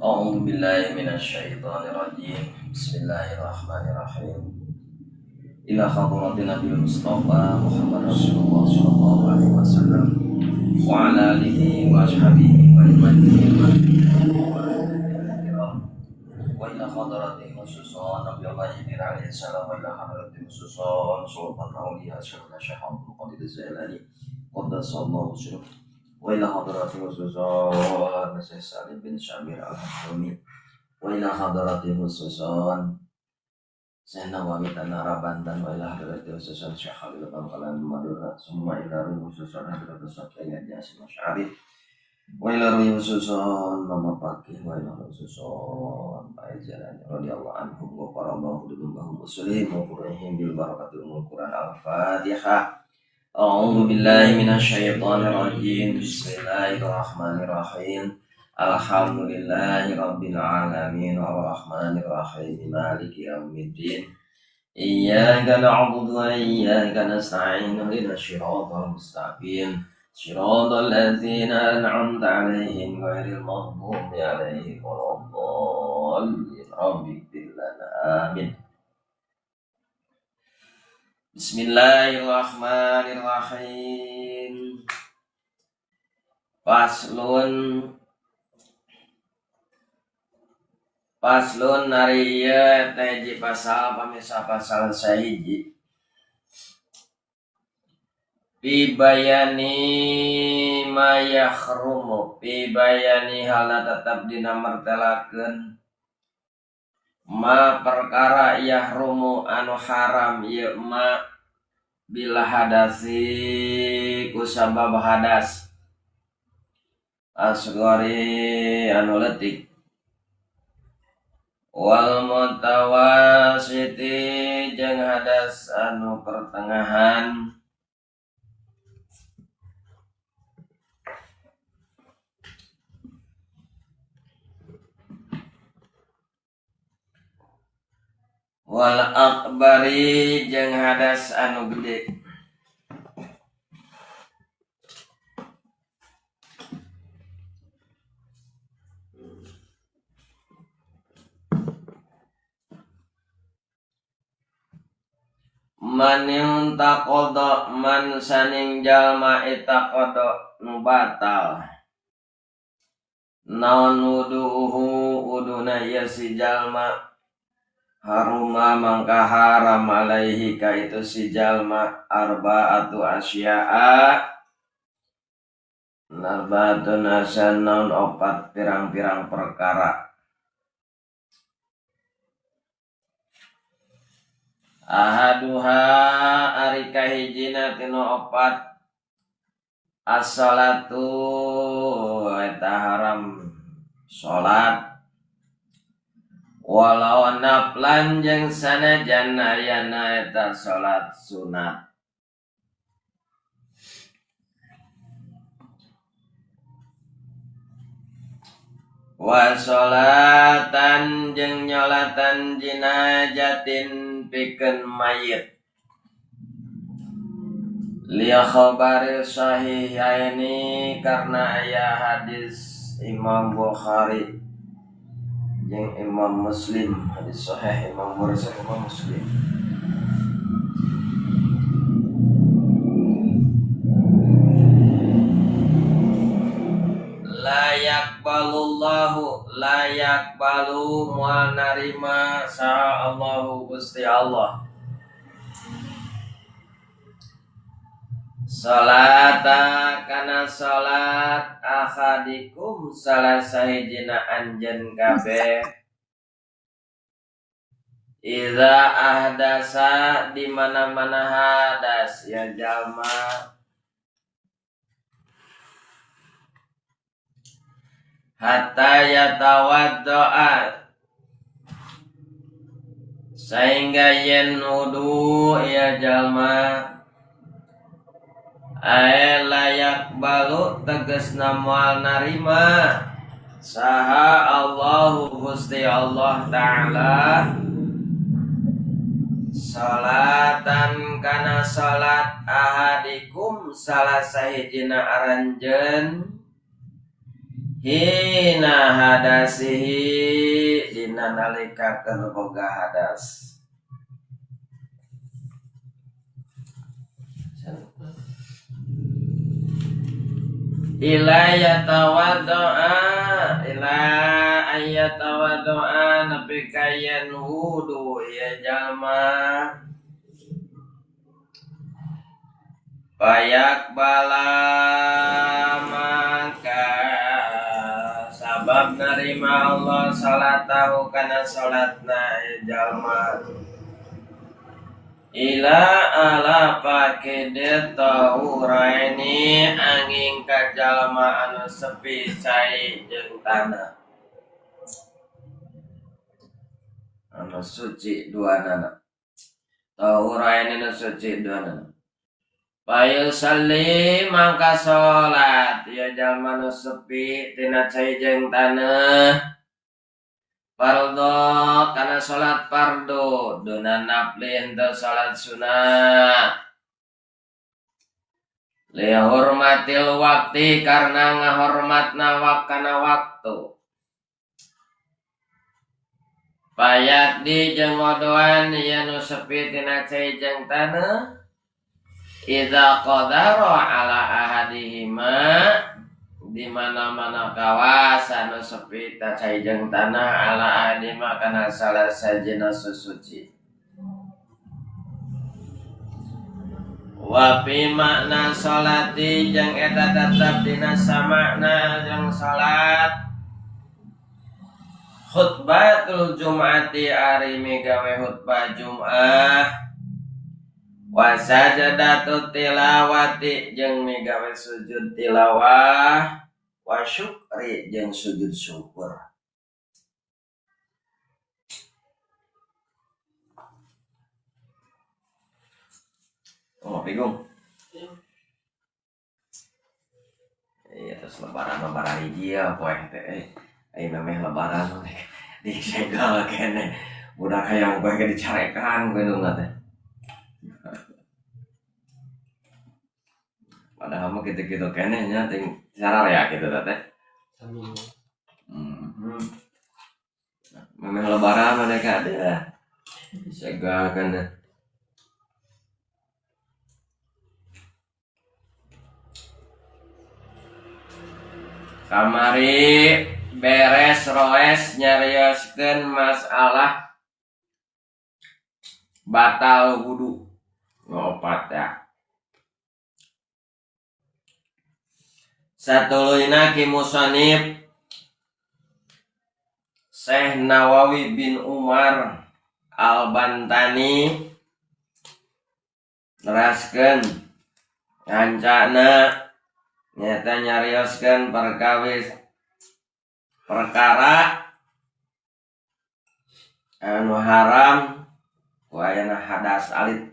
أعوذ بالله من الشيطان الرجيم بسم الله الرحمن الرحيم إلى حضرة النبي المصطفى محمد رسول الله صلى الله عليه وسلم وعلى آله وأصحابه وإلى حضرة خصوصا نبي الله جبريل عليه السلام وإلى حضرة خصوصا سلطان الأولياء شيخنا الشيخ عبد القادر الجيلاني قدس الله سره وإلى حضرة خصوصا Syekh Salim bin Syamir Al-Hakami wa ila hadrati khususan Syekh Nawawi Tanara Banten wa ila hadrati khususan Syekh Khalil Bangkalan Madura semua ila ruh khususan hadrati Syekh Jasim Syarif wa ila ruh khususan Mama Pakih wa ila ruh khususan Pak Jalan radhiyallahu anhum wa qaramahu bihum muslim wa qurihim bil barakatil Quran Al-Fatihah. A'udzu billahi minasyaitonir rajim. Bismillahirrahmanirrahim. Alhamdulillahi rabbil alamin arrahmanir rahim maliki yaumiddin. Iyyaka na'budu wa iyyaka nasta'in ihdinas siratal mustaqim. Siratal ladzina an'amta 'alaihim ghairil maghdubi 'alaihim waladdallin. Rabbighfir lana. Amin. Bismillahirrahmanirrahim. Paslun nari ieu teh hiji pasal pamisa pasal sahiji. Pibayani ma yakhrumu, pibayani halna tetap dina martelakeun ma perkara yahrumu anu haram ieu ma bila hadasi kusabab hadas asgori anu leutik wal mutawasiti jeung hadas anu pertengahan wal akbari jeung hadas anu gede. Manin taqodo man saning jalma itaqodo nu batal naon wuduhu uduna ieu si jalma haruma mangka haram alaihi ka itu si jalma arba'atu asya'a narbatun asan naun opat pirang-pirang perkara ahaduha ari kahijina tinu opat as-salatu eta haram salat walau naflan jeung sanajan ayana eta salat sunat wa sholatan jeung nyolatan jinajatin pikeun mayit liya khabari sahihaini karena aya hadis Imam Bukhari jeung Imam Muslim, hadis sahih Imam Bukhari Imam Muslim. La yakbalu mual narima sa'allahu Gusti Allah salata kana salat akhadikum salah sahijina anjeun kabeh iza ahdasa di mana-mana hadas ya jalma hatta yatawaddoa sehingga yen wudu ya jalma ae layak balu tegasna moal narima saha Allahu Gusti Allah Ta'ala salatan kana salat ahadikum salah sahijina aranjeun hina hadasihi dina nalikakeun boga hadas. Ila ayatawadoa nepi kayen wudu ya jalma payak bala maka sabab narima Allah salatahu kana salatna ya jalma ila ala pakedet tahuraini angin kajalma anu sepi cai jeung tanah anu suci duanana tahuraini anu suci duanana payu salli mangka salat ya jalma anu sepi tina cai jeung tanah fardo kana salat fardu duna nafli henteu salat sunat li hurmatil wakti karena ngahormatna wakana waktu payak di jeung ngodoan ya nu sepi tina cai jeung taneuh idza qadara ala ahadihima di mana-mana kawasan sepi cai jeung tanah ala adima kana salah sajina susuci wa fi makna salati jeung eta tetep dina samakna jeung salat khutbatul jum'ati ari migawe khutbah Jum'ah wa sajadatut tilawati jeung migawe sujud tilawah wa syukri jeung sujud syukur. Oh, bingung. Iya, terus lebaran hiji ya, poe teh. Ai memeh lebaran disegel kene. Budak hayang poe dicarekan gendungna teh. Padahal mah gitu-gitu kene nya ting sarar ya gitu teh. Memang lebaran mereka ada. Segala kamari beres roes nyarioskeun masalah batal wudu ngopat ya. Satuluyna ki musannif Syekh Nawawi bin Umar Al-Bantani neraskeun ngancana nyata nyarioskeun perkawis perkara anu haram ku ayana hadas alit.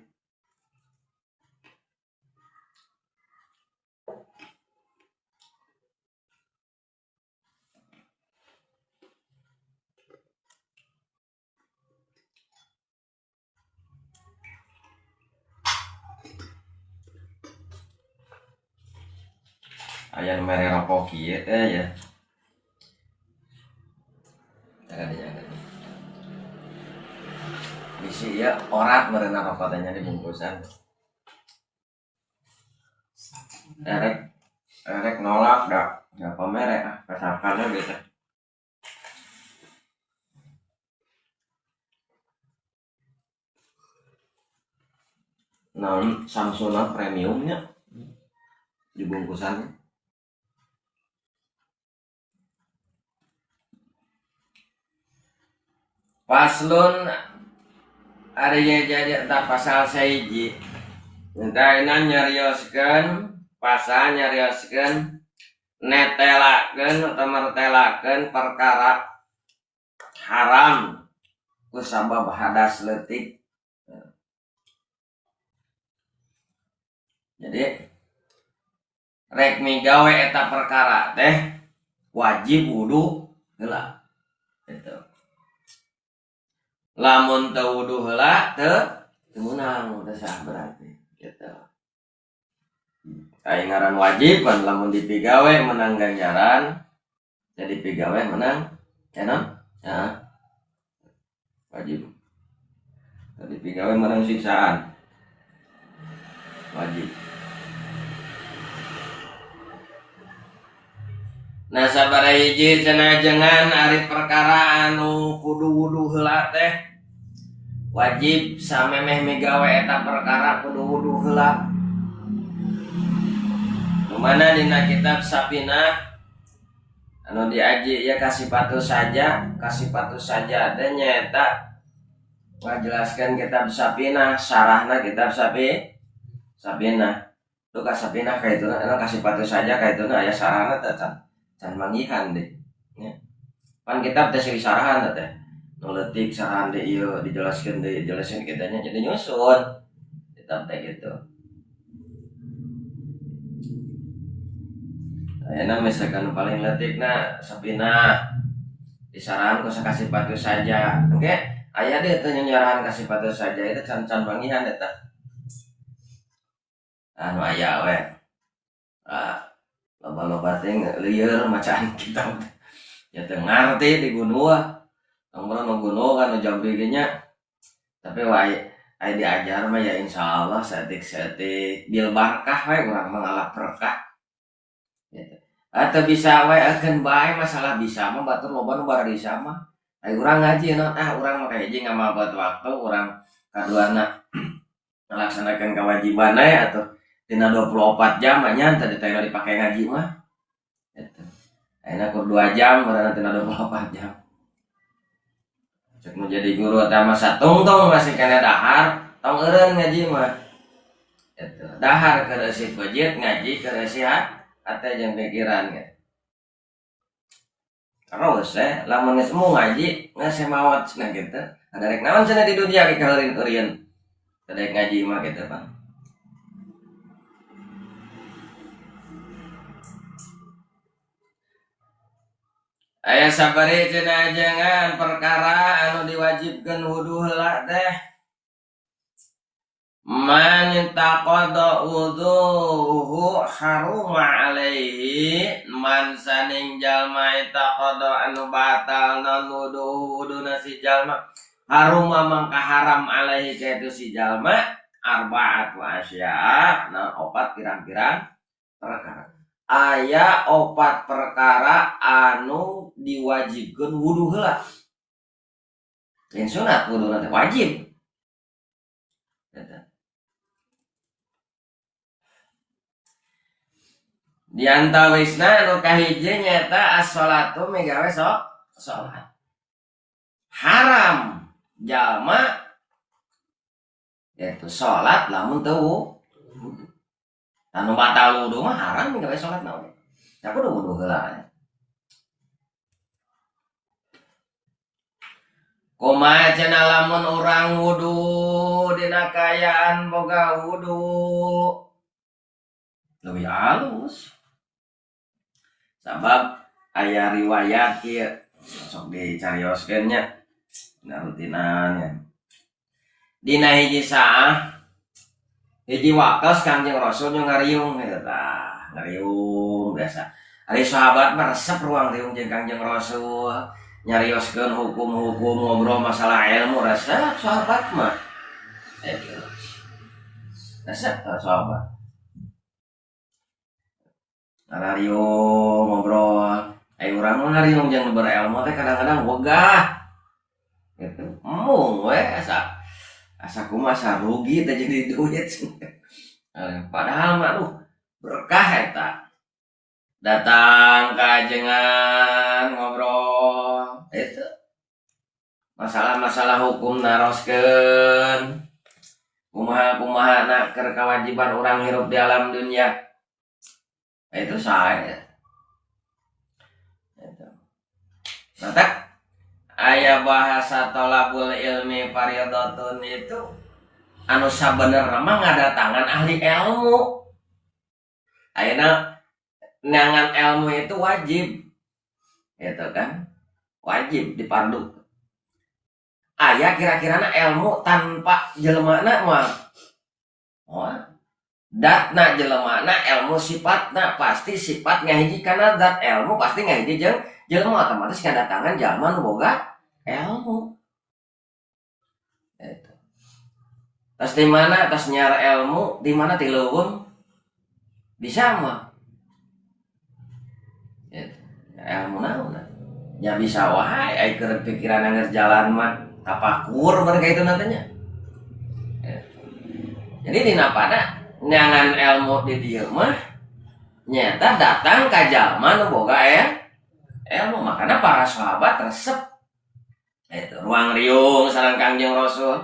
Aya mere rokok kieu ya. Jangan. Bisi ya orat meureuh rokok teh nya dibungkusan. Erek nolak dah. Ya pamere kasakannya gitu. Nah, Samsung premiumnya dibungkusannya. Paslun ari jadi entah pasal saiji entah ina nyarioskeun pasal nyarioskeun netelakeun atau mertelakeun perkara haram ku sabab hadas leutik. Jadi rek migawe eta perkara teh wajib wudu heula gitu. Lamun teu wudu heula teu meunang teu sah berarti gitu. Ai ngaran wajib kan lamun dipigawe menang ganjaran jadi pegawai menang canon ya wajib. Jadi pegawai menang siksaan wajib. Nah sabaraha hiji cenah jangan ari perkara anu kudu wudu heula teh wajib samemeh migawe eta perkara kudu wudu heula. Mana dina kitab Sapinah anu diaji ya kasipatu saja teh nyaeta ngajelaskeun kitab Sapinah sarahna kitab Sapinah. Tuh ka Sapinah kaituna anu kasipatu saja kaituna aya sarahna teh can manggihan deh ya. Pan kitab teh sarahan teh nu leutik sarahan deui ieu dijelaskeun kitanya jadi nyusun kitab teh gitu. Enak misalkan paling letikna Sapinah disarahan ku sakasipatu saja. Oke, aya deui teh nyarahan kasipatu saja itu can manggihan eta. Anu aya we. Loba-loba teh lieur macaan kitab. Ya teu ngarti di gunua. Nomor nu gunua kan jauh nya. Tapi wae aya diajar mah ya insyaallah setik-setik bil barkah we urang mengalap berkah. Gitu. Atau bisa wae akan bae masalah bisa mah batur loba nu barari sama. Ai urang ngaji urang mah hiji ngamabat waktu urang kaduana ngalaksanakeun kewajiban atau tina 24 jam nya tadi teh dipake ngaji mah. Gitu. Ayeuna kur 2 jam urang tina 24 jam. Cek nu jadi guru eta mah satungtung masih kana dahar, tong eureun ngaji mah. Gitu. Dahar keur eusi wajib ngaji keur eusi ate jeung pikiran ge. Terus lamun geus mu ngaji geus semawat cenah kitu. Ada rek naon cenah di dunia ge kaeureun-eureun. Kadek ngaji mah kitu Bang. Aya sabari cenah jangan perkara anu diwajibkeun wudu heula teh. Man taqada wuduhu haruma alaihi man saning jalma taqada anu batalna wuduna si jalma haruma mangka haram alaihi kaitu si jalma arba'atu asya na opat pirang-pirang perkara. Aya opat perkara anu diwajibkeun wudu heula. Lain sunat wuduna teh wajib. Di antawisna anu kahiji nyaeta as-sholatu migawe salat. Haram jalma yaitu salat lamun teu wudu. Anu batal wudu mah haram migawe salat naon. Ya kudu wudu heula. Kumaha cenah lamun urang wudu dina kayaan boga wudu leuwih alus. Sabab aya riwayat ieu sok dicarioskeun nya dina rutinannya. Dina hiji saah hiji waktos Kangjeng Rasul nya ngariung eta ngariung biasa. Ari sahabat mah resep ruang riung jeung Kangjeng Rasul nyarioskeun hukum-hukum ngobrol masalah ilmu resep sahabat mah. Resep sahabat. Ngariung ngobrol, urang mah ngariung jeung berilmu teh kadang-kadang wegah. Gitu. Mung we asa kumaha asa rugi teh jadi duit. Padahal mah berkah eta. Datang kajengan ngobrol itu masalah-masalah hukum naroskeun kumaha na keur kewajiban urang hirup di alam dunia. Itu saya itu. Mata aya bahasa tolabul ilmi fardhatun itu anu sabenerna mah ngadatangan ahli ilmu. Ayeuna nangan ilmu itu wajib. Gitu kan? Wajib dipardu. Aya kira-kirana ilmu tanpa jelemana mah. Datna jelemana ilmu sifatna pasti sifat ngahiji kana zat ilmu pasti ngahiji jeung jelema otomatis kedatangan jalma nu boga ilmu. Itu. Tas di mana tas nyara ilmu, di mana ti leuweung bisa mah. Itu. Ilmu naon? Ya bisa wae ai keur pikiran anggar jalan mah tapakur mereka itu nantinya. Jadi dina pada nyangan ilmu di dieu mah nyata datang ka jalma nu boga ilmu. Makanya para sahabat resep itu ruang riung sareng Kangjeng Rasul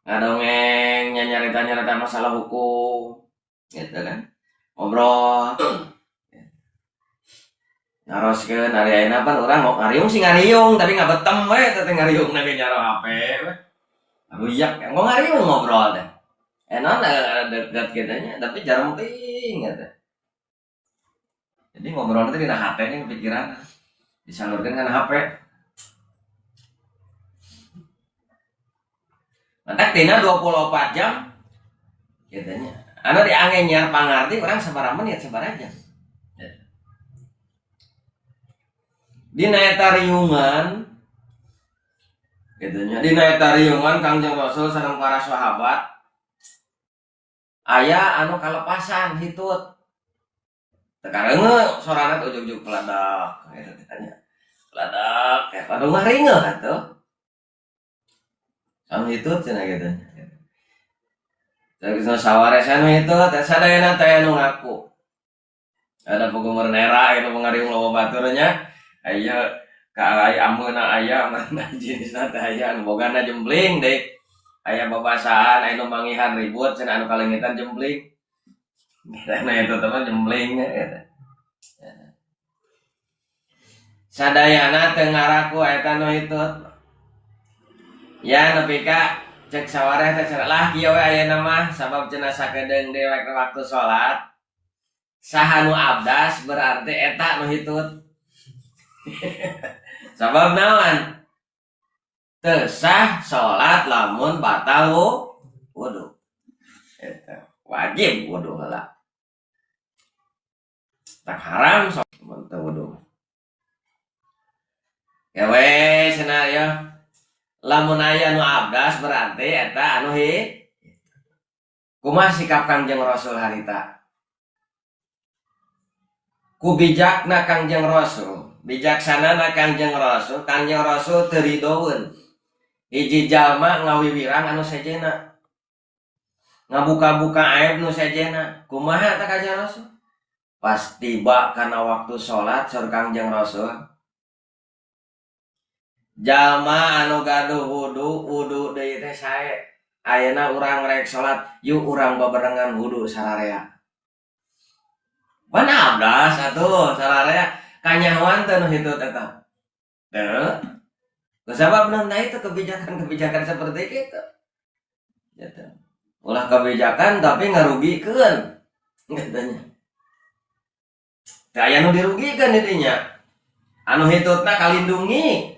ngadongeng nyarita-nyarita masalah hukum gitu kan, ngobrol naroskeun ari ayeuna pan urang mau ngariung sih ngariung tapi ngabetem we teh ngariung na ge nyaro HP we ruyak mau ngariung ngobrol teh enak dekat kitanya tapi jarang penting gitu. Jadi ngobrol teh dina HP nih pikiran disalurkeun kana HP. Mantak tina 24 jam kitanya anu diangge nyiar pangarti urang sabaraha menit sabaraha jam. Dina eta riungan gitunya, dina eta riungan Kangjeng Rasul sareng para sahabat aya anu kalepasan hitut tekareungeun sorana teh ujug-ujug peladak eta ditanya peladak anu ngaringeun atuh anu hitut cenah gitu. Terus sawares anu hitut teh sadayana teh anu ngaku ada pengumur nera itu mengariung loba baturnya aya ka aya ameuna aya mana jenisna teh aya anu bogana jembling deui aya babasaan aya nu mangihan ribut cenah anu kalengitan jembling karena itu teman jembling eta sadayana teu ngaraku eta nu hitut ya nepi ka cek sawareh teh cenah lah kieu we ayeuna mah sabab cenah sakedeung dewek waktu salat saha nu abdas berarti eta nu hitut. Sabab naon? Teu sah salat lamun batal wudu. Eta wajib wudu heula. Tak haram mun teu wudu. Ya we cenah ya. Lamun aya nu abdas berarti eta anu kumaha sikap Kangjeng Rasul harita? Ku bijakna Kangjeng Rasul, bijaksanana Kangjeng Rasul teu ridoeun hiji jalma ngawiwirang anu sejena ngabuka-buka aib nu sejena. Kumaha eta Kangjeng Rasul? Pas tiba kana waktu salat saur Kangjeng Rasul jalma anu gaduh wudu deui teh sae ayeuna urang rek salat yuk urang babarengan wudu sararea. Mana abdas atuh sararea kanyahoan teh nu hitut eta. Teu. Kusabab naon itu kebijakan-kebijakan seperti itu. Gitu. Ulah kebijakan tapi ngarugikeun katanya. Teu aya nu dirugikeun di dinya. Anu hitutna kalindungi.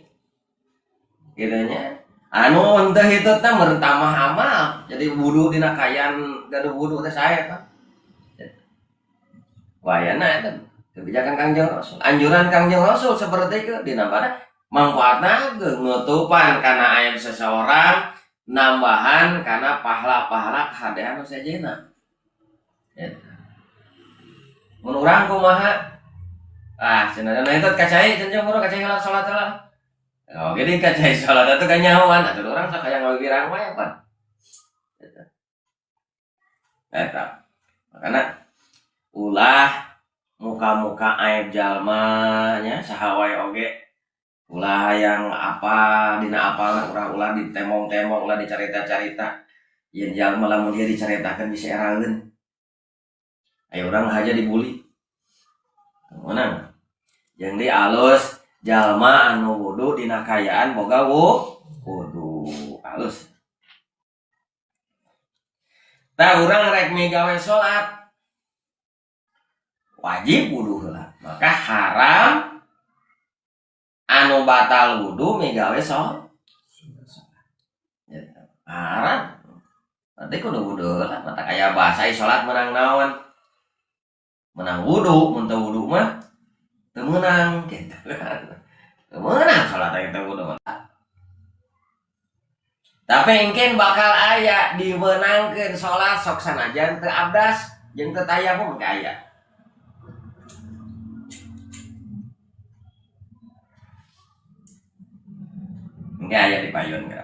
Gitunya. Anu henteu hitutna meureun tamah amal. Jadi wudu dina kayan gaduh wudu teh sae tah. Wayana eta kebijakan Kangjeng Rasul, anjuran Kangjeng Rasul seperti itu dina pada manfaatna nutupan kana aib seseorang, nambahan kana pahala-pahala kahadean nu sajena. Eta. Mun urang kumaha? Cenah eta kacai cenah urang kacai salat lah. Oh, jadi kacai salat itu kanyahoan atuh urang sok aya ngawirang wae pan. Eta. Makana ulah muka-muka aib jalmanya saha wae oge ulah yang apa dina apalan urang ulah ditemong-temong ulah dicarita-carita yen jalma lamun dia dicaritakeun bisa eraeun aya urang haja dibuli menang jeung di alus jalma anu wudu dina kayaan boga wudu alus tah urang rek migawe salat wajib wudu heula. Maka haram anu batal wudu migawe salat. Haram. Berarti kudu wudu heula. Mata aya bahasa salat menang naon? Menang wudu, mun teu wudu mah teu meunang gitu kan. Teu meunang salat teh wudu. Tapi engke bakal aya dimeunangkeun salat sok sanajan teu abdas jeung teu tayamum ge aya. Engke aya di payun ka.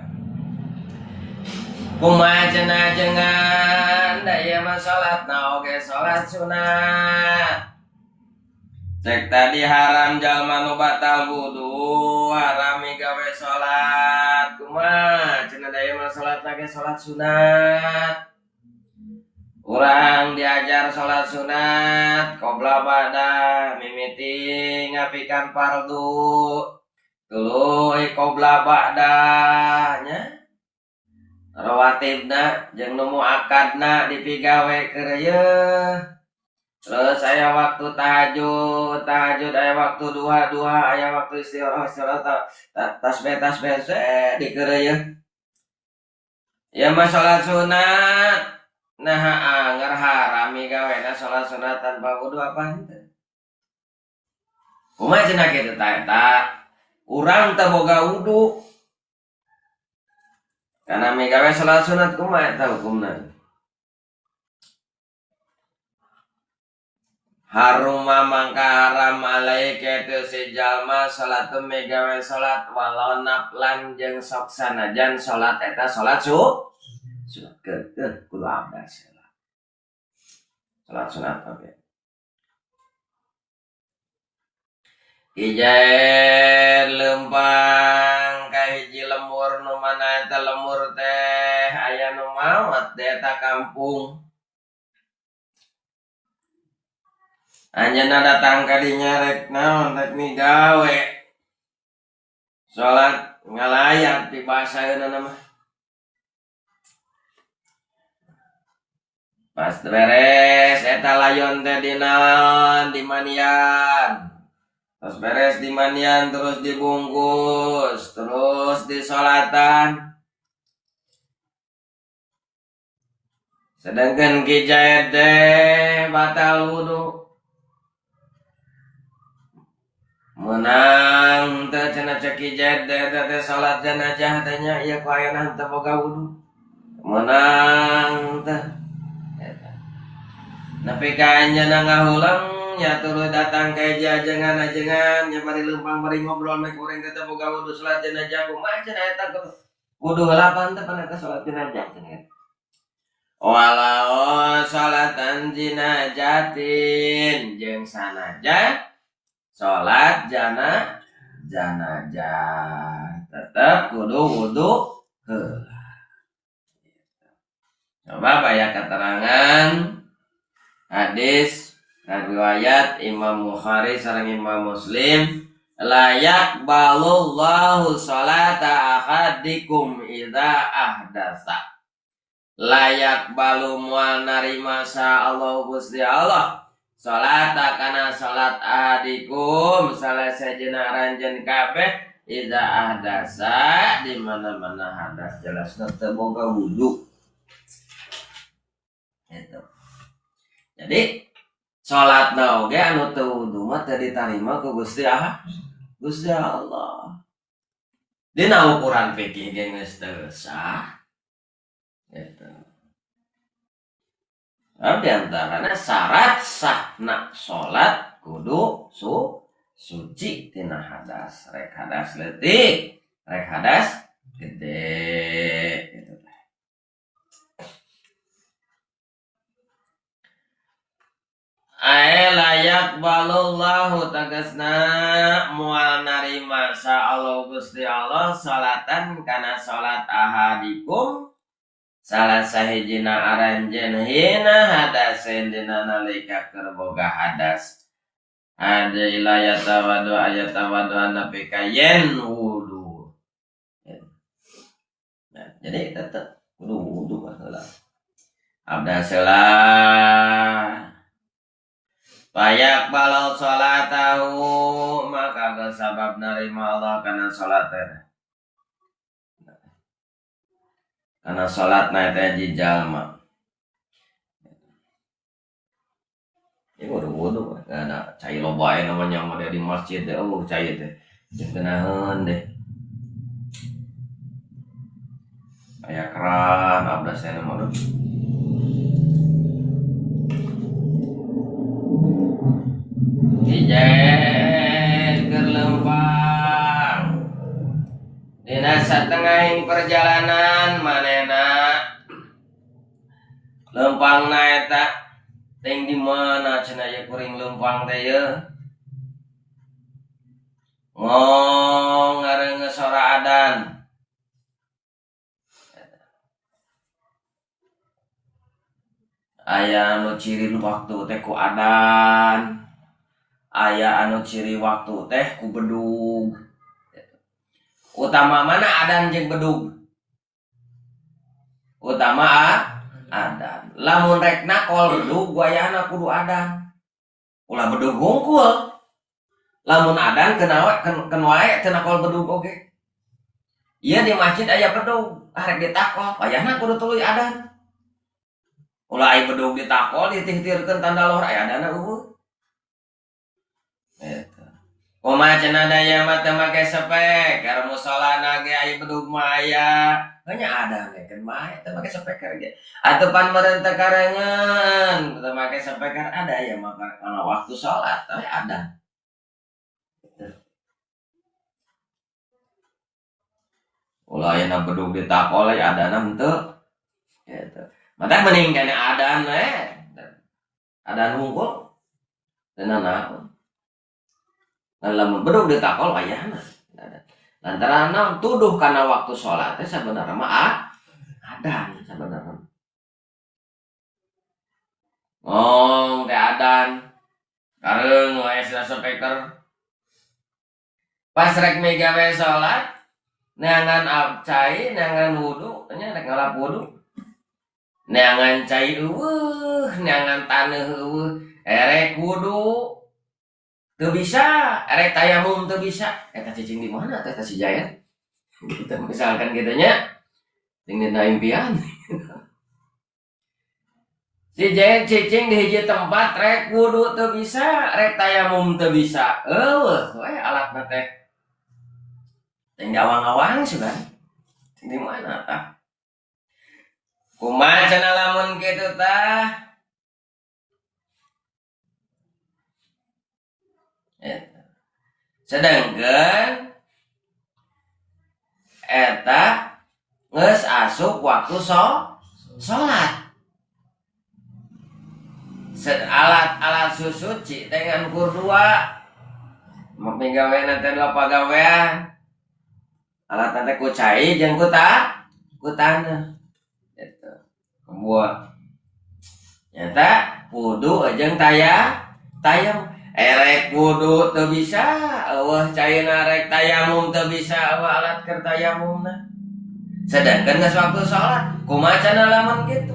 Kumaha cenah jengan da ieu mah salatna oge salat sunat. Cek tadi haram jalma nu batal wudu, haram gawe salat. Kumaha cenah da ieu mah salatna ge salat sunat. Urang diajar salat sunat qobla ba'da mimiti ngapikeun fardu. Tuluy qobla ba'da nya. Rawatibna jeung nu muakkadna dipigawe keur ieu. Terus aya waktu tahajud aya waktu duha aya waktu istirahat tasbih dikeur ieu. Ya mah salat sunat nah anger harami gawena salat sunat tanpa wudu apa henteu. Kumaha cenah kitu ta? Urang teu boga wudu. Karena megawe salat sunat kumaha eta hukumna? Haruma mangka haram alaika teu si jalma salat megawe salat walau naflan jeung sok sanajan salat eta salat sunat kudu abdas salat sunat oge. Ijaer lempang ka hiji lemur nu mana eta lemur teh aya nu maot di eta kampung. Anjeunna datang ka dinya rek naon rek migawe salat ngalayat di basaheunna mah. Pas beres eta layon teh dinaon dimanian. Pas beres dimanian terus dibungkus, terus disolatan. Sedangkan kijaet teh batal wudu. Menang teh cenah cek kijaet teh salat jenazah teh nya ieu ku ayeuna teu boga wudu. Menang teh eta. Nepi ka anjeunna ngahulang nya tuluy datang ka ajengan nya bari leumpang bari ngobrol make urang teh boga wudu salat jenazah kumaha cenah eta wudu heula pan teh pan eta salat jenazah cenah. Walau salatan jinajatin jeung sanajan salat jenazah tetep kudu wudu heula. Coba baya keterangan hadis riwayat Imam Bukhari sareng Imam Muslim, la yaqbalullahu salata ahadikum idza ahdasa. La yaqbalu moal narima sa Allah Gusti Allah salata kana salat ahadikum salah sejeuna aranjeun kabeh idza ahdasa di mana-mana hadas jelasna teu boga wudu. Itu. Jadi salatna oge anu teu wudu mah teu ditarima ku Gusti Allah. Dina ukuran fikih ge geus teu sah. Gitu. Di antaranya syarat sahna salat kudu suci tina hadas, rek hadas leutik, rek hadas gede gitu. Layak balullahu tagasna mual narima sa Allah Gusti Allah salatan kana salat ahadikum salah sahijina aranjeun hina hadasen dina nalika keur boga hadas. Ada ayatawadu anapi kayen wudu. Nah, jadi tetep kudu wudu baheula. Abdas heula. Payak balal salatahu maka sabab narima Allah kana salatna. Kana salatna teh jalma. Ya udah wudu, nggak ada cai loba namanya model di masjid deh, cai teh, kenahan deh, kayak keran, abdasnya nama tuh. Ijen ke Lempang, dina satengahing perjalanan manena Lempang naeta, ting di mana cenah ya kuring Lempang teh ya. Ngong ngareungeus sora adan. Aya anu ciri waktu teh ku adan. Aya anu ciri waktu teh ku bedug. Utama mana adan jeung bedug? Utama adan. Lamun rek nakol bedug guayana kudu adan. Ulah bedug hungkul. Lamun adan keun wae teu nakol bedug oge. Ieu di masjid aya bedug, arek ditakol, payahna kudu tuluy adan. Ulah aya bedug ditakol ditihtirkeun tanda lohor aya adanna eueuh. Eta. Kumaha cenah daya mah teu make sepek, keur musolana ge aya bedug mah aya. Hanya adan we keun bae teu make sepek ge. Atuh pan meureun teu karengen, teu make sepek ada ya maka kana waktu salat teh ada. Ulah ayeuna bedug ditakol aya adanna henteu. Gitu. Mata mending kana adan we. Adan hungkul. Teu naon. Lamun bedug ditakol wayahna. Lantaran naon tuduh kana waktu salat teh sabenerna mah adan sabenerna. Ngong teh adan. Kareung wae speaker. Pas rek mega we salat, neangan cai, neangan wudu, nya rek ngalap wudu. Neangan cai eueuh, neangan taneuh eueuh, erek wudu teu bisa, erek tayamum teu bisa. Eta cicing di mana teh si Jaya? Kita misalkan kitu nya ting dina impian. Si Jaya cicing di hiji tempat rek wudu teu bisa, rek tayamum teu bisa. Eueuh, we alatna teh. Ting awang-awang sudah. Ting di mana tah? Kumaha cenah lamun kitu tah? Sedangkan eta geus asup waktu salat. Alat susuci teh ngan kur 2. Make gaweana teh 2 pagawean. Alat teh ku cai jeung ku taneuh. Gitu. Buat nyata wudu jeung tayamum. Erek wudu teu bisa, eueuh caina rek tayamum teu bisa, eueuh alat keur tayamumna. Sedangkan geus waktu salat, kumaha cenah lamun kitu?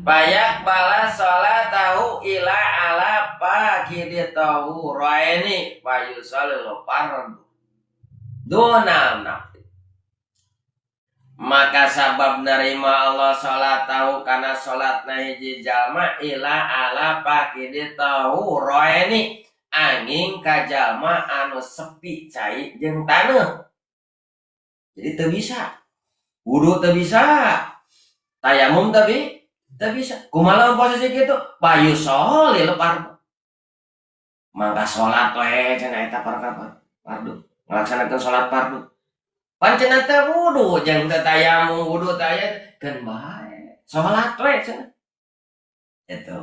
Payak bala salat tahu ila ala pakidi tahu raini payusallu fardu. Donal nafsi. Maka sabab nerima Allah salat tahu karena salatna hiji jalma ila ala pakidi tahu raini angin ka jalma anu sepi cai jeung taneuh. Jadi teu bisa. Wudu teu bisa. Tayamum teu bisa. Kumaha posisi kitu? Payusalli fardu. Mangka salat we cenah eta fardu. Ngalaksanakeun salat fardu. Pancen teh wudu jeung teu tayamum wudu teh keun bae. Salat we cenah. Itu.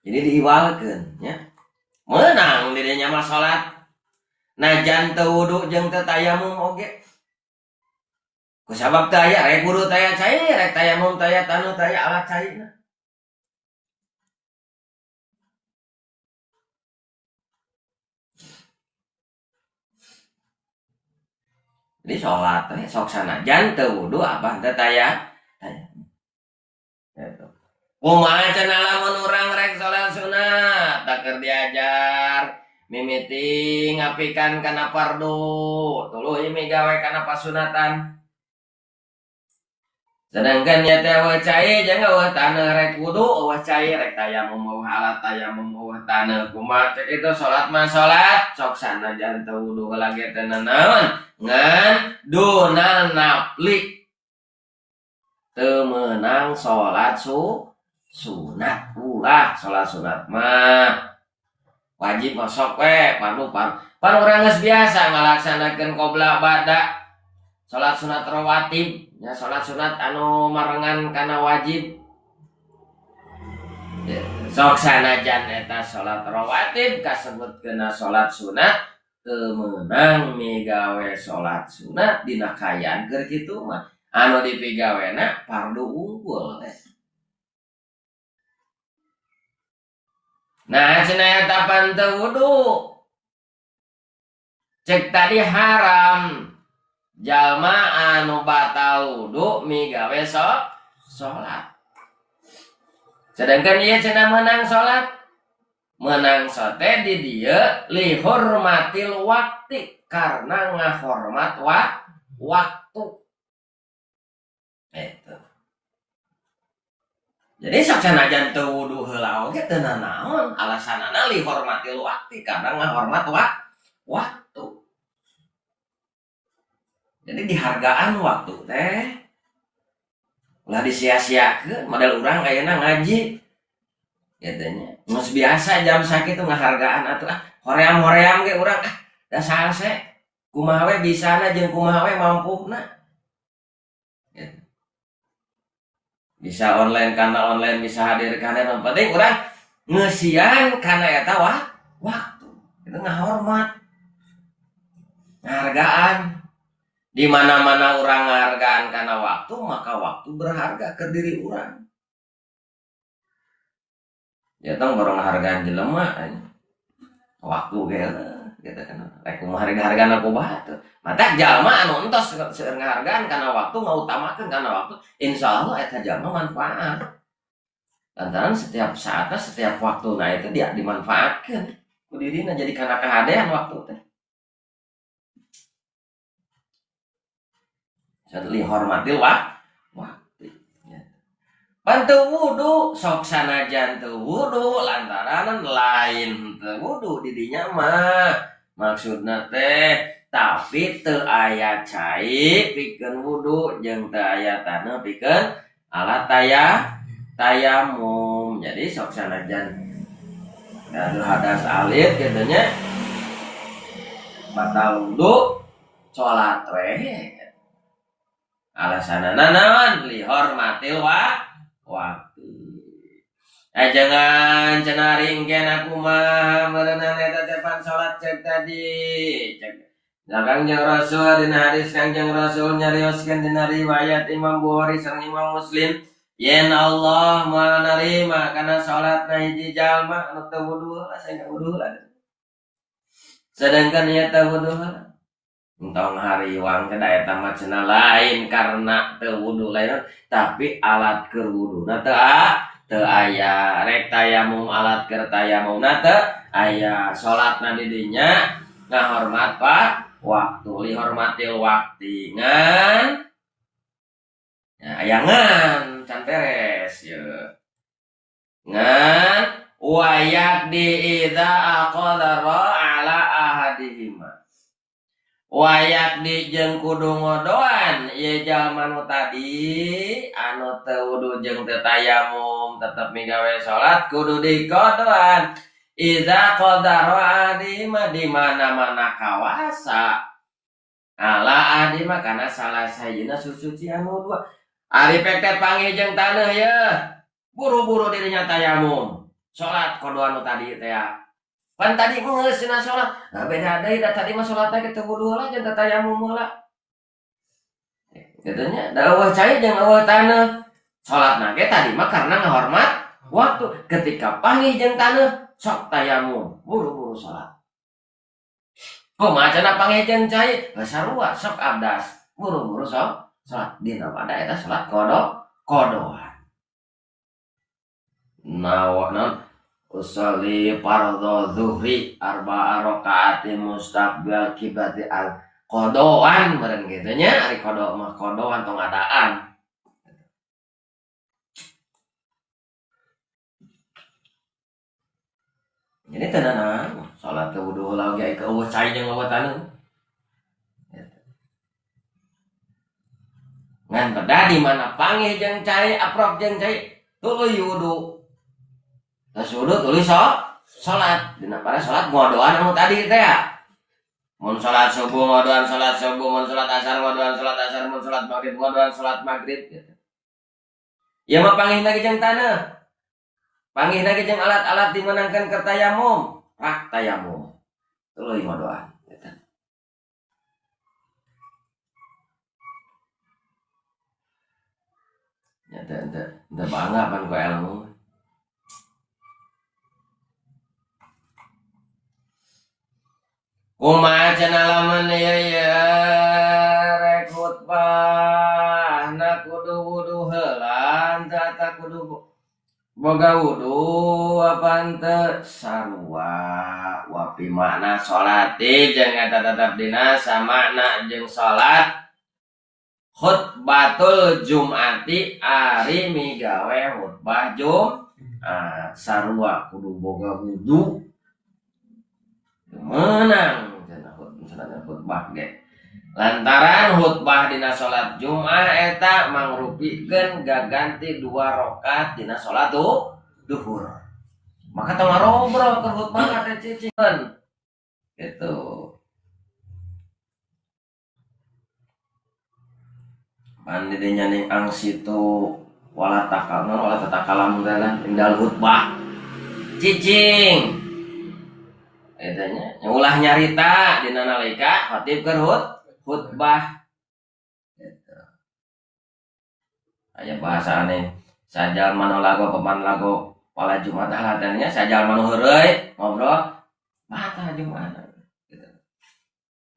Jadi diiwalkeun nya. Meunang di dinya mah salat. Najan teu wudu jeung teu tayamum oge. Kusabab teu aya rek wudu teh aya cai, rek tayamum teh aya taneuh teh aya alat caina. Jadi sholat teh sok sanajan teu wudu abah teh tayamum. Gitu. Kumaha cenah lamun urang rek salat sunat, tak keur diajar mimiti ngapikan kana fardu, tuluy migawe kana pasunatan. Sedangkan nya teh eueuh cai jeung eueuh taneuh rek wudu eueuh cai rek tayamum eueuh alat tayamum eueuh taneuh kumaha cek itu salat mah salat sok sanajan teu wudu heula ge teu naon ngan dunal nafli teu meunang salat sunat ulah salat sunat mah wajib sok we fardu pan urang geus biasa ngalaksanakeun qobla bada salat sunat rawatib ya salat sunat anu marengan kana wajib ya, sok sanajan eta salat rawatib kasebut kena salat sunat teu meunang migawe salat sunat dina kayaan keur kitu mah anu dipigawena fardu unggul nah cenah eta pan teu wudu cek tadi haram jalma anu batal wudu migawe salat. Sedangkan ieu cenah meunang salat. Meunang sote di dieu li hormatil wakti karena ngahormat waktu. Itu. Jadi sok sanajan teu wudu heula oge teu naon alasanana li hormatil wakti karena ngahormat waktu. Jadi dihargaan waktu teh ulah disia-siakeun model urang ayeuna ngaji katanya geus biasa jam sakitu ngahargaan atuh hoream-hoream ge urang da salse kumaha we bisana jeung kumaha we mampuna gitu. Bisa online kana online bisa hadir kana yang penting urang ngeusian kana eta waktu itu ngahormat ngahargaan di mana-mana orang ngargaan karena waktu maka waktu berharga ke diri orang ya tong barang hargaan jelema waktu gitu kan rek kumaha hargaan aku bae mata jalma anu entos seueur ngahargaan karena waktu ngautamakeun karena waktu insyaallah eta jalma manfaat lantaran setiap saatnya setiap waktuna itu dia dimanfaatkeun ku dirina jadi kana kahadean waktu teh li hormatil waktu pan teu wudu sok sanajan teu wudu lantaran lain teu wudu di dinya mah maksudna teh tapi teu aya cai pikeun wudu jeung teu aya taneuh pikeun alat tayamum jadi sok sanajan anu hadas alit kitu nya batal wudu salat we alasanana naon li hormatil waktu jangan cenah ringkeun aku mah meureunna eta teh pan salat cek tadi cek Kangjeng Rasul dina hadis Kangjeng Rasul nyarioskeun dina riwayat Imam Bukhari sareng Imam Muslim yen Allah menerima kana salatna hiji jalma anu teu wudu asa wudu sedangkan ieu teu wudu entong hariwang teh da eta mah cenah lain karena teu wudu lain tapi alat keur wuduna teu aya rek tayamum alat keur tayamumna teu aya salatna di dinya ngahormat waktu li hormatil wakti ngan aya ngan can beres ye ngan wayak di idza aqdara ala ahadihima wayak di jeung kudu ngodoan ieu jalma nu tadi anu teu wudu jeung teu tayamum tetep migawe salat kudu dikodoan idza qadara adima di mana-mana kawasa ala adima kana salah sayina susuci anu dua ari pek panggih jeung taneuh ye buru-buru dirinya tayamum salat kodoan nu tadi teh pan tadi geus cenah salat beda deui da tadi mah salat teh teu wudu heula jeung teu tayamum heula kitu nya da eueuh cai jeung eueuh taneuh salatna ge tadi mah karena ngahormat waktu ketika panggih jeung taneuh sok tayamum buru-buru salat kumaha cenah panggih jeung cai sarua sok abdas buru-buru sok salat dina pada eta salat kodoan naon usolli fardhu zuhri arba'a rakaati mustaqbil kiblati al qodoan meureun kitu nya ari kodo mah kodoan tong adaan Jadi tenan salat ke wudu heula ge ke eueuh cai jeung eueuh tanu. Ngan beda di mana panggih jeung cai, aprok jeung cai, tuluy wudu. Tas wudu tuluy salat. Dina para salat ngodoan anu tadi teh ya. Mun salat subuh ngodoan salat subuh, mun salat asar ngodoan salat asar, mun salat maghrib ngodoan salat maghrib gitu. Ya mah panggih lagi jeung taneuh. Panggih lagi jeung alat-alat dimenangkeun keur tayamum, rak tayamum. Tuluy ngodoan eta. Ya teu bangga pan ku ilmu. Kumaha cenah lamun ieu rek khutbah na kudu wudu heula tata kudu boga wudu apa henteu sarua wapi makna salati jeung eta tetep dina samakna jeung salat khutbatul jumati ari migawe khutbah Jumat sarua kudu boga wudu menang cenah khutbah ge lantaran khutbah dina salat Jumat eta mangrupikeun gaganti 2 rakaat dina salat duhur. Maka tong ngarobrol keur khutbah teh cicing gitu. Pan di dinya ning angsitu wala tatakalam dalam indal khutbah cicing edanya ulah nyarita dina nalika khatib keur khutbah gitu. Aya bahasane sajal manu lagu papan lagu pala Jumat halatannya sajal manu heureuy ngobrol batal Jumat gitu.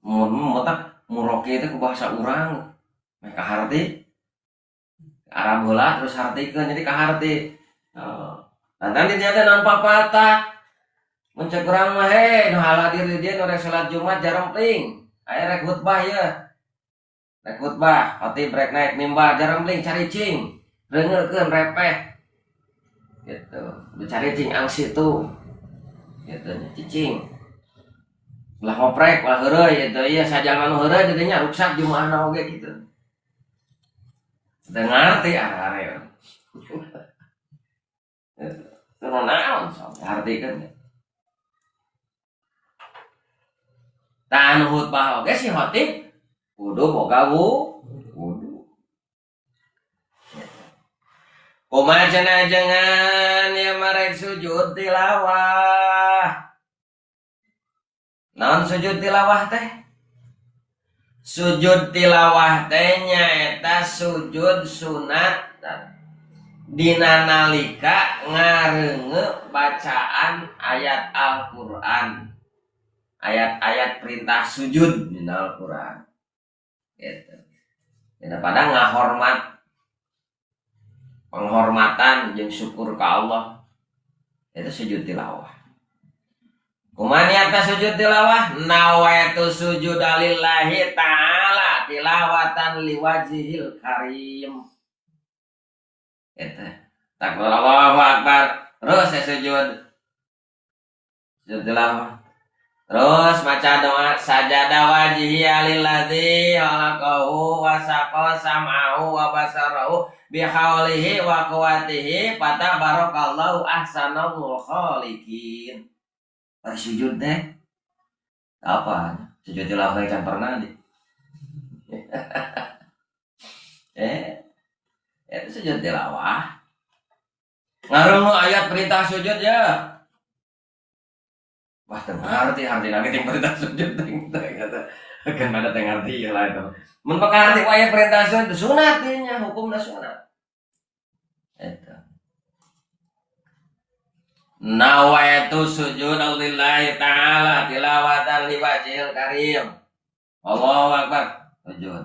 Mun motak muroke teh ku bahasa urang meh kaharti Arab heula terus hartikeun jadi kaharti. Nanti dia teh naon papatah muncul kurang mah nu hadir di dieu nu rek salat Jumat jarempling aya rek khutbah ya rek khutbah khatib rek naik mimbar jarempling caricing reungeurkeun repeh gitu caricing angsi tu gitu cicing ulah ngoprek ulah heureuy gitu ieu sajal manu heureuy di dinya ruksak Jumaahna oge gitu teu ngarti are teu naon sok hartikeun tan khutbah oge si khatib kudu boga wudu. Kumaha cenah jangan ya marek sujud tilawah. Naon sujud tilawah teh? Sujud tilawah teh nyaeta sujud sunat dina nalika ngareungeuk bacaan ayat Al-Qur'an. Ayat-ayat perintah sujud di Al-Quran gitu. Daripada penghormatan jeung syukur ke Allah itu sujud tilawah. Kumaha niatna sujud tilawah? Nawaitu sujud lillahi ta'ala tilawatan liwajhil karim gitu. Takbir Allahu Akbar terus sujud tilawah. Terus maca doa sajada wajhiya lilladzi khalaqahu wa saqa sam'ahu wa basarahu bi haulihi wa quwwatihi fatabarakallahu ahsanul khaliqin. Sujud teh apa? Sujud tilawah kan pernah di. Itu sujud tilawah. Ngarungu ayat perintah sujud ya. Wah, ngerti lagi ting perintah sujud ting kata kan ada teh ngerti ya lah itu. Mun pakarti aya perintah sujud sunat nya hukumna sunat. Eta. Nawaitu sujud lillahi ta'ala tilawatan liwajhil karim. Allahu Akbar. Sujud.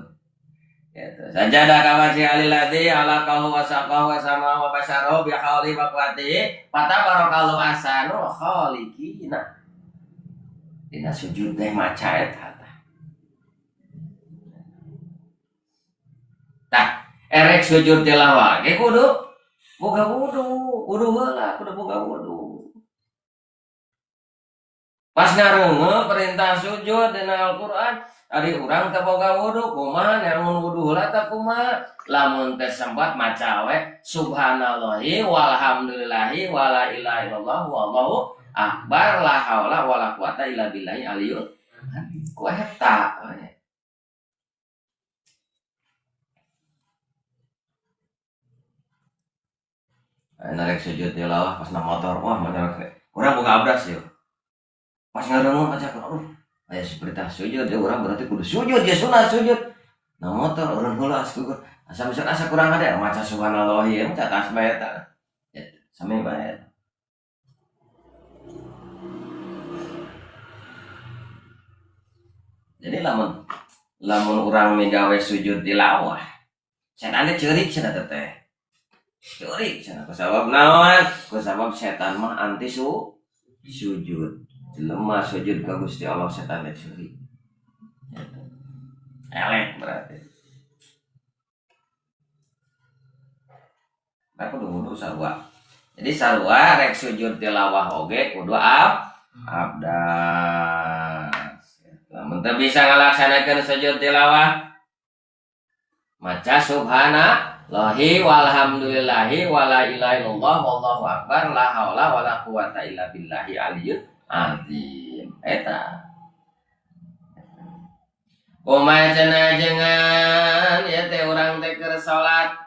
Gitu. Sajadah kawasi alilladzi halaqahu wa saqahu wa sama wa basyarahu bi hauli wa quwwatihi fatabarakallahu ahsanul khaliqin. Dina sujud teh maca eta tah erek sujud tilawah ge kudu boga wudu heula kudu boga wudu Pas ngareungeun perintah sujud dina Al-Qur'an, ari urang teu boga wudu, kumaha nyamun wudu heula teh kumaha? Lamun teh sempat maca we subhanallahi walhamdulillahi wala ilaha illallah wallahu akbar la haula wala quwata illa billahi aliyul ku eta we. Narek sujud tilawah pas na motor, wah motor urang boga abdas yeuh. Pas ngareungeun maca aduh aya perintah sujud ya urang berarti kudu sujud ya sunat sujud. Nah motor urang heula asa bisa asa kurang ada maca subhanallah ya maca tasbih eta. Ya sami bae. Jadi lamun urang migawe sujud tilawah setan teh ceurik cenah teh. Ceurik cenah kusabab naon? Kusabab setan mah anti sujud. Jelema sujud ka Gusti Allah setan teh ceurik. Eleh berarti. Aku kudu sarua. Jadi sarua rek sujud tilawah oge kudu abdas. Lamun teu bisa ngalaksanakeun sujud tilawah maca subhanallahi walhamdulillahi wala ilaha illallah wallahu akbar la haula wala quwata illa billahi aliyul azim. Eta kumaha cenah jengan ya teh urang teh keur salat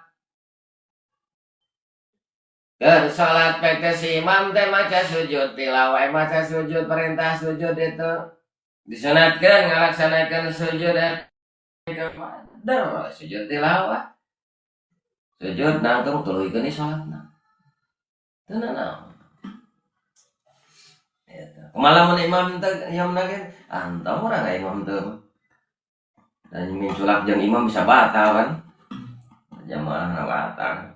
peke si imam teh maca sujud tilawah maca sujud perintah sujud itu disunatkeun ngalaksanakeun sujud sujud tilawah sujud nangtung tuluikeun salatna teu naon eta kumaha mun imam teh imam nage antong urang imam teu dan minculak jeung imam bisa batal kan jamaah batal.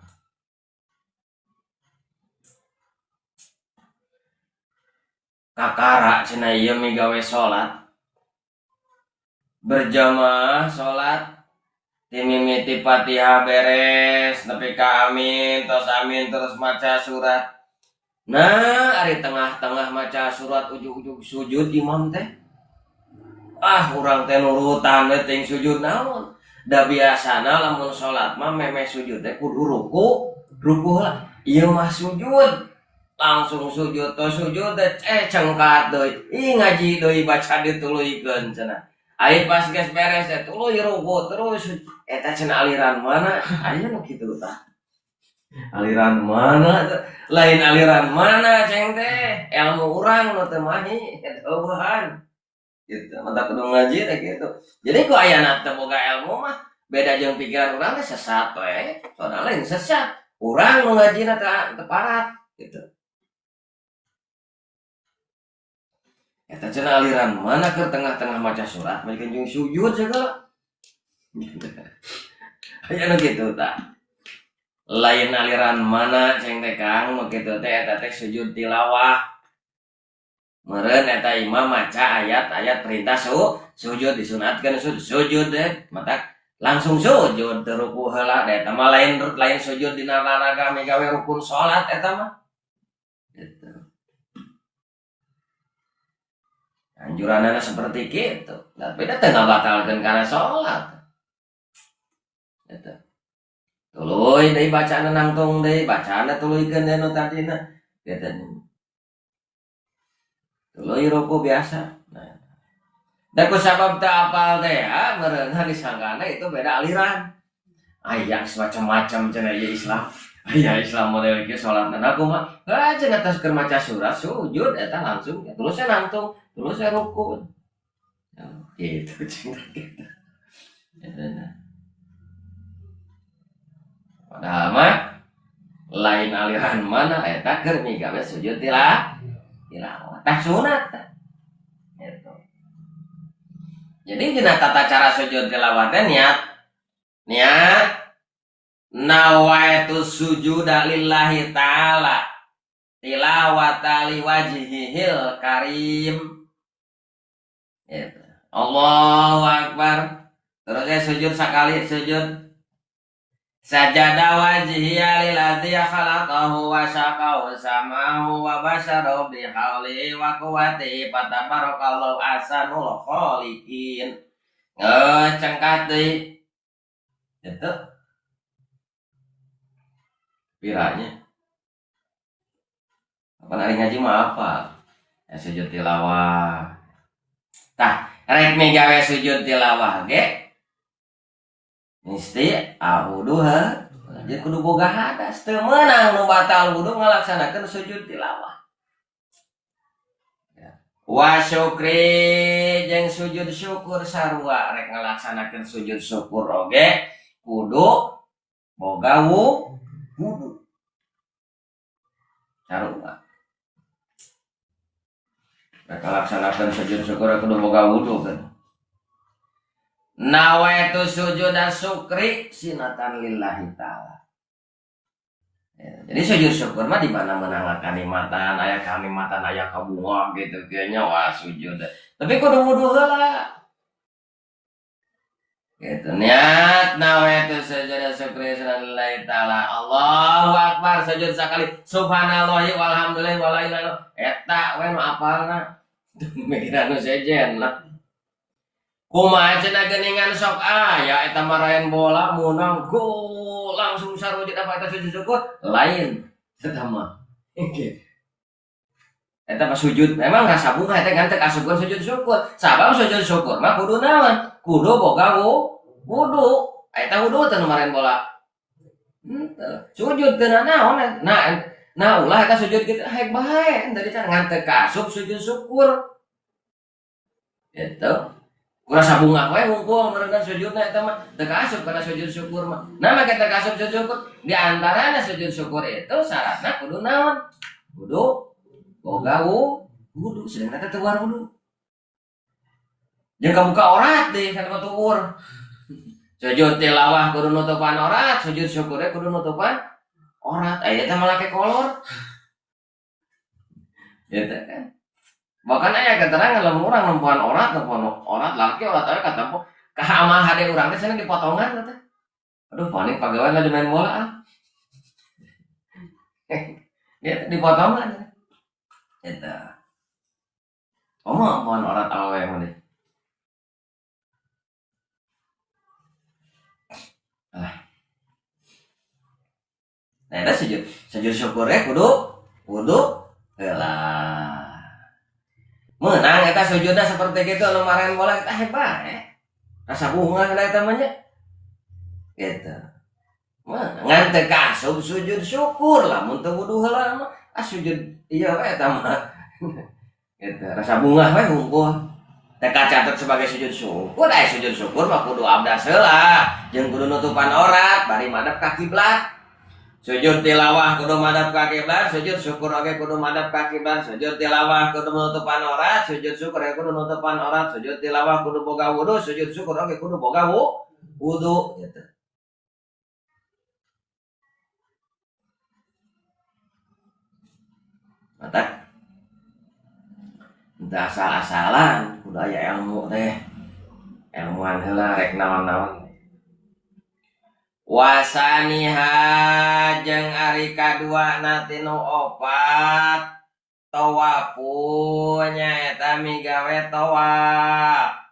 Kakara cenah ieu migawe salat berjamaah salat timimiti Fatihah beres nepi ka amin tos amin terus maca surat. Nah ari tengah-tengah maca surat ujug-ujug sujud imam teh urang teh nurutan we ting sujud naon da biasana lamun salat mah memeh sujud teh kudu ruku lah ieu mah sujud langsung sujud to sujud cengkat deui ngaji deui baca dituluykeun cenah ai pas geus beres teh tuluy ruku terus eta cenah aliran mana aya nu kitu tah aliran mana lain aliran mana ceng teh ilmu urang nu teu mahi eueuhan gitu mata kudu ngaji teh gitu jadi ku aya teu boga ilmu mah beda jeung pikiran urang teh sesat we soalna lain sesat urang nu ngajina teu parat gitu. Eta cenah aliran mana ke tengah-tengah maca surat maca jeung sujud segala. Aya nu kitu tah. Lain aliran mana ceng teh Kang nu kitu teh eta teh sujud tilawah. Meureun eta imam maca ayat-ayat perintah sujud disunatkeun sujud teh mata langsung sujud teu ruku heula eta mah lain sujud dina olahraga migawe rukun salat eta mah. Gitu. Anjuranana seperti itu, tapi dah tengah batalkan karena sholat. Itu, tuluy dari bacaan nangtung dari bacaan tuluykeun deh nu tadina, gitu. Tuluy ruku biasa. Nah, dan kusabab teu apal teh ya, meureunna disangkana itu beda aliran. Aya semacam-macam cenah ieu Islam. Aya Islam model kieu salatna aku mah, cenah tos keur maca surat sujud eta langsung terus nangtung. Terus saya ruku gitu cinta kita padahal mah lain aliran mana eta keur migawe sujud tilawah tah sunat gitu. Jadi dina tata cara sujud tilawah teh niat nawaitu sujuda lillahi ta'ala tilawata liwajhihil karim. Gitu. Allahu Akbar. Terus sujud sekali sujud sajada wajhiya liladzi khalaqahu wa syaqahu samahu wa basyarahu bihawli wa quwwati fatabarakallahu ahsanul khaliqin. Cengkat deui. Itu piranya. Apa hari ngaji mah apa? Ya sujud tilawah. Tah, rek migawe sujud tilawah ge mesti auduha jadi kudu boga hadas teu meunang nu batal wudu ngalaksanakeun sujud tilawah. Wa syukri jeung sujud syukur sarua rek ngalaksanakeun sujud syukur oge kudu boga wudu sarua. Rek ngalaksanakeun sujud syukur kudu boga wudu kan. Nawaitu sujuda syukri sinatan lillahi ta'ala. Ya, jadi sujud syukur mah di mana menang kalimatan, aya kalimatan, aya kabunga gitu kayaknya wah sujud. Tapi kudu wudu heula. Gitu niat nawaitu sujuda syukri sinatan lillahi ta'ala. Allahu akbar sujud sakali subhanallahi walhamdulillahi wala ilaha illallah. Eta we nu apalna. Mikiran nu sejen lah. Kumaha cenah geuningan sok aya eta marayan bola munang gol langsung sarujud apa eta sujud syukur lain eta mah. Eta pas sujud memang rasa bunga eta ganteng asukeun sujud syukur. Sabab sujud syukur mah kudu naon? Kudu boga wudu. Eta wudu teh nu marayan bola. Sujud teh naon? Nah ulah eta sujud kitu haek bae dari cara nganteu kasub sujud syukur. Gitu. Kurasa bunga wae hungkul merendah sujudna eta mah teu kaasup kana sujud syukur mah. Nah make teu kaasup sujud syukur di antarana sujud syukur itu syaratna kudu naon? Kudu boga wudu sedang eta teu war wudu. Jeung kabuka orat deui kana batuur. Sujud tilawah kudu nutupan orat, sujud syukurnya kudu nutupan orat. Aya teh malake kolor. Eta kan. Bahkan aya keterangan lamun urang nempuan orat laki orat aya katampo ka amal hade urang teh cenah dipotongan teh. Aduh panik pagawean lagi main bola ah. Ya dipotongan. Eta. Omong orat awewe mah deui. Nah, eta sujud syukurnya kudu heula. Menang eta sujudna seperti gitu anu marahan bola kita hebat rasa bunga kana eta mah nya gitu ngan teu kasub sujud syukur lamun teu wudu heula mah sujud ieu we eta mah gitu rasa bunga we hungkul teu kacatet sebagai sujud syukur sujud syukur mah kudu abdas heula jeung kudu nutupan orat bari madep ka kiblat. Sujud tilawah kudu madhab ka kiblat, sujud syukur oge kudu madhab ka kiblat, sujud tilawah kudu nutupan orat, sujud syukur oge kudu nutupan orat, sujud tilawah kudu boga wudu, sujud syukur oge kudu boga wudu gitu. Mata entah asal-asalan kudu aya ilmu teh. Ilmuan heula rek naon-naon. Wasaniha jeung ari kadua natinu opat tawapunya eta migawe tawaf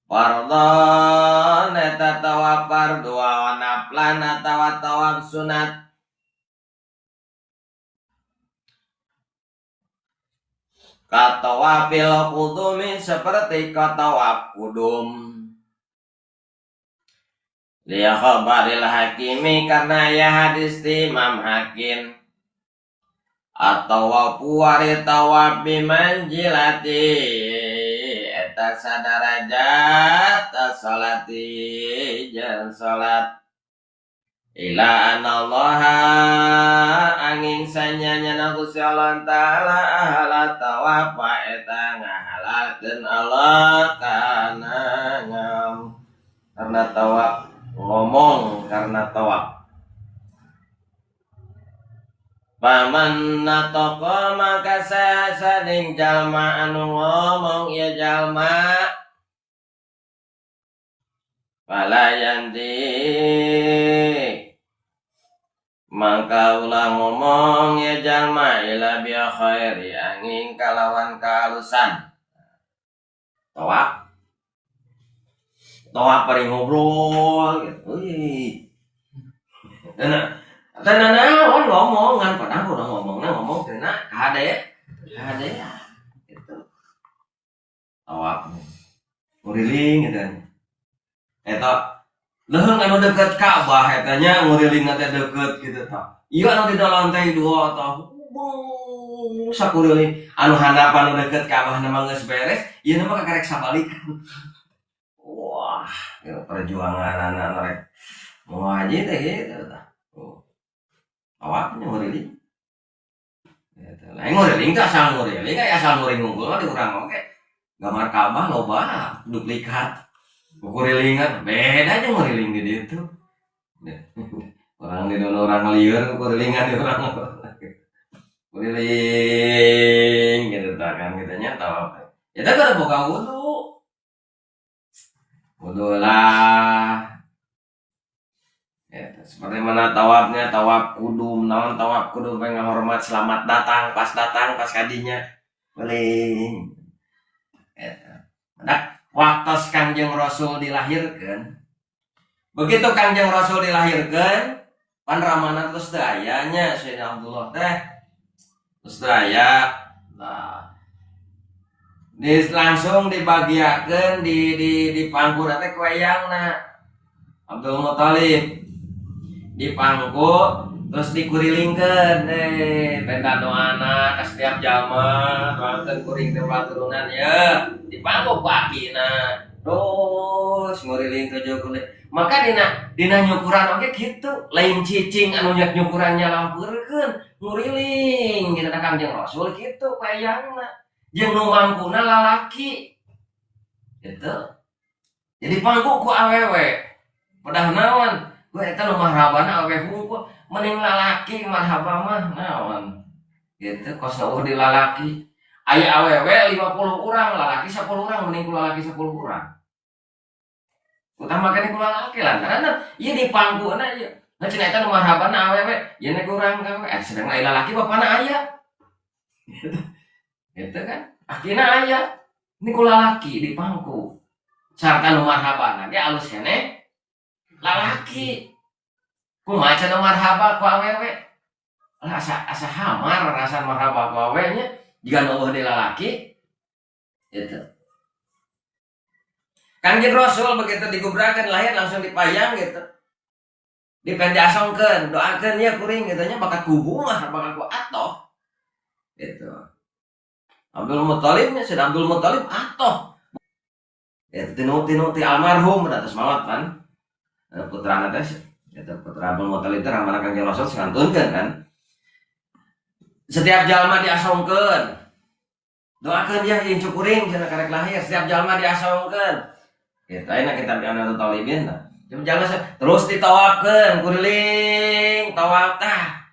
fardhon eta tawaf fardhu wa naflan atawa tawaf sunat ka tawafil qudumi seperti ka tawaf kudum. Liya khabaril hakimi karena ya hadis di Imam Hakim atau puari tawab bimanjilati eta sadarajat salati jan salat ila anallaha angin sanyanya Gusti Allah taala ahla tawaf eta ngahalalkeun Allah kana ngam karena tawaf ngomong karena tawaf. Paman natoko maka sasading jalma anu ngomong ya jalma Palayanti mangka ulah ngomong ya jalma ila bi khairi angin kalawan kalusan. Tawak paling ngobrol gitu. Dan ngomongan padahal udah ngomong kena kade ya gitu. Tawak nguriling gitu. Eta leuheung anu deket Ka'bah etanya nguriling teh deket gitu tah. Ieu anu di lantai 2 tah. Sakuriling anu handapan anu deket Ka'bah na geus beres, ieu mah kakarek sabalikan. Wah, ya perjuangan anak rek mau ngaji teh gitu tah. Awaknya nguriling. Gitu. Lain nguriling teh asal nguriling, asal nguriling unggul mah di urang oge. Gambar Ka'bah loba duplikat. Kurilingan beda aja nguriling di situ. Orang di dono orang lieur kurilingan di orang kuriling gitu kan kitanya tahu apa. Ya tak ada boga wudu lah. Ya, seperti mana tawafnya tawaf kudum, naon tawaf kudum pengen hormat selamat datang pas kadinya paling. Ya, waktu Kangjeng Rasul dilahirkan, begitu Kangjeng Rasul dilahirkan, pan ramana terus dayanya Sayyidina Abdullah teh terus daya, nah, langsung dibagiakan di pangku teh kuayangna Abdul Muthalib di pangku terus dikurilingkeun benta doana ka setiap jalma doakeun kuring teh turunan ya dipangku ku akina terus nguriling ke jokule maka dina nyukuran oge kitu lain cicing anu nyukurannya lampurkeun nguriling kita Kangjeng Rasul kitu payangna jeung nu mangkuna lalaki gitu jadi pangku ku awewe padahal naon gue eta nu marhabana awewe hungkul mending lalaki marhaba mah naon gitu kos di lalaki aya awewe 50 orang lalaki 10 orang mending ku lalaki 10 orang utamakeun ku lalaki lah karena ieu di pangguna ieu cenah eta nu marhabana awewe ieu nek urang ka sedang lain lalaki bapana aya gitu kan akina aya ini ku lalaki di pangku sarta nu marhabana ge alus keneh lalaki kumaha cenah marhaba ku awewe asa hamar rasa marhaba ku awewe nya jika nu di lalaki gitu. Kangjeng Rasul begitu digubrakan lahir langsung dipayang gitu. Dipendasongkeun, doakeun ya kuring gitu nya bakat kubu mah bakat ku atoh. Gitu. Abdul Muthalib nya Sayyid Abdul Muthalib atoh. Ya tinu ti almarhum atas mawat kan. Putrana teh eta putra Abdul Muthalib teh ramana Kangjeng Rasul santunkeun kan. Setiap jalma diasongkeun. Doakeun dia yang cukuring cenah karek lahir setiap jalma diasongkeun. Kita enak kita anu talibin lah. Jangan terus ditawafkeun kuriling tawaf tah.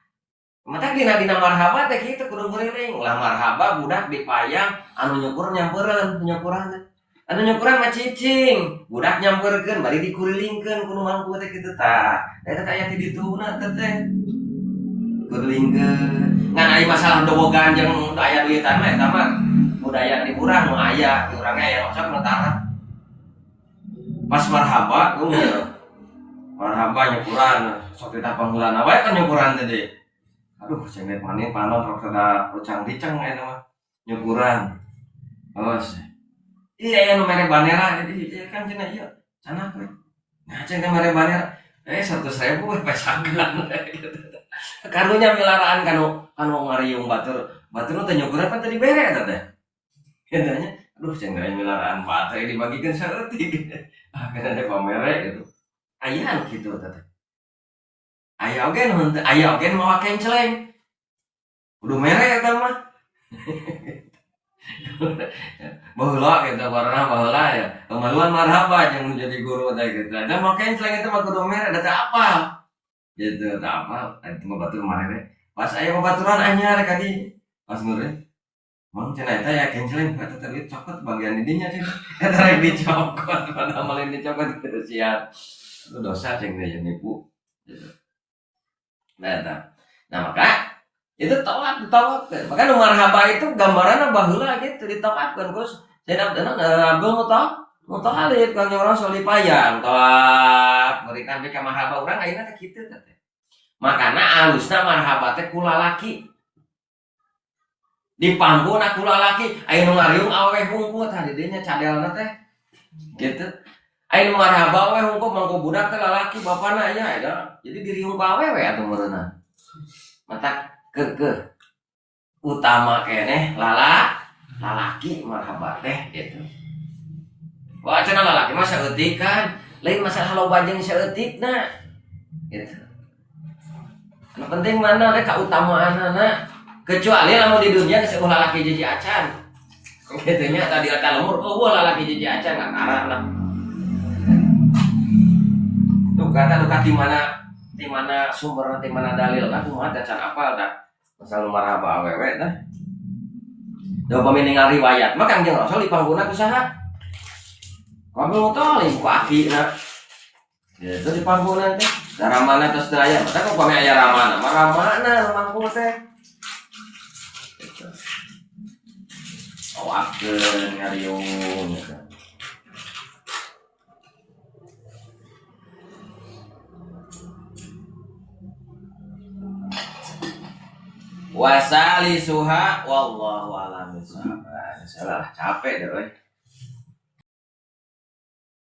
Mata dina marhaba teh kitu kudu kuriling. Lah marhaba budak dipayang anu nyukur nyampeureun nyukuran. Anu nyukuran mah cicing, budak nyampeurkeun bari dikurilingkeun kudu mangku teh kitu tah. Eta aya di dituna teh. Kurilingkeun. Ngan aya masalah dobogan jeung aya duitan mah eta mah budaya di urang nu aya, di urang aya maksud mentara. Pas marhaba marhaba nyukuran sok kita pangheulana wae kan nyukuran teh deui. Aduh cenah panen panon rok sada rucang-ricang eta mah nyukuran. Awas. Iya anu mere banera jadi kan cenah ieu cenah we. Nah cenah mere banera 100.000 we pesakan. Karunya milaraan kanu ngariung batur teh nyukuran kan tadi bere eta teh. Katanya aduh cenah milaraan batur dibagikeun saeutik. Karena ada pamere gitu. Aya kitu teh. Aya oge nu henteu aya oge nu mawa kenceleng. Kudu mere eta mah. Baheula kita warna baheula ya. Kemaluan marhaba jeung jadi guru teh gitu. Ada mau kenceleng itu mah kudu mere ada apa? Gitu tah apa? Itu mah batur marere. Pas aya babaturan anyar ka di. Pas ngeureun Mang cenah eta yakin celeng eta teh cokot bagian didinya cenah. Eta rek dicokot pada malin dicokot terus siap. Itu dosa ceng dia nipu. Gitu. Nah, maka itu tawaf. Maka nu marhaba itu gambaranna baheula gitu ditawafkeun Gus. Saya abdul mutawalid Kang Rasul dipayang tawaf berikan bika marhaba urang ayeuna teh kitu teh. Makana alusna marhaba teh ku lalaki. Di pangguna ku lalaki aya nu ngariung awewe hungkul tadi dinya cadelna teh gitu aya nu marhaba awewe hungkul mangko budak teh lalaki bapana nya eta jadi diriung ka awewe atuh meureunna mata ke utama keneh lalaki marhaba teh gitu wacana lalaki mah saeutik kan lain masalah loba jeung saeutikna gitu anu penting mana rek kautamaanna kecuali lamun di dunia geus eueuh lalaki jiji acan kitu nya tadi kata lemur eueuh lalaki jiji acan ngakarana tuh kata di mana sumber di mana dalil kan kumaha acan apal dah masalah marhaba awewe tah da upami ningali riwayat mah Kangjeng Rasul dipangguna ku saha Abdul Muthalib ku akina itu dipangguna teh daramana tos teu aya maka upami aya ramana mah ramana mangkul teh awakeun ngariung wasali suha wallahu a'lam bishawab. Salah capek deh.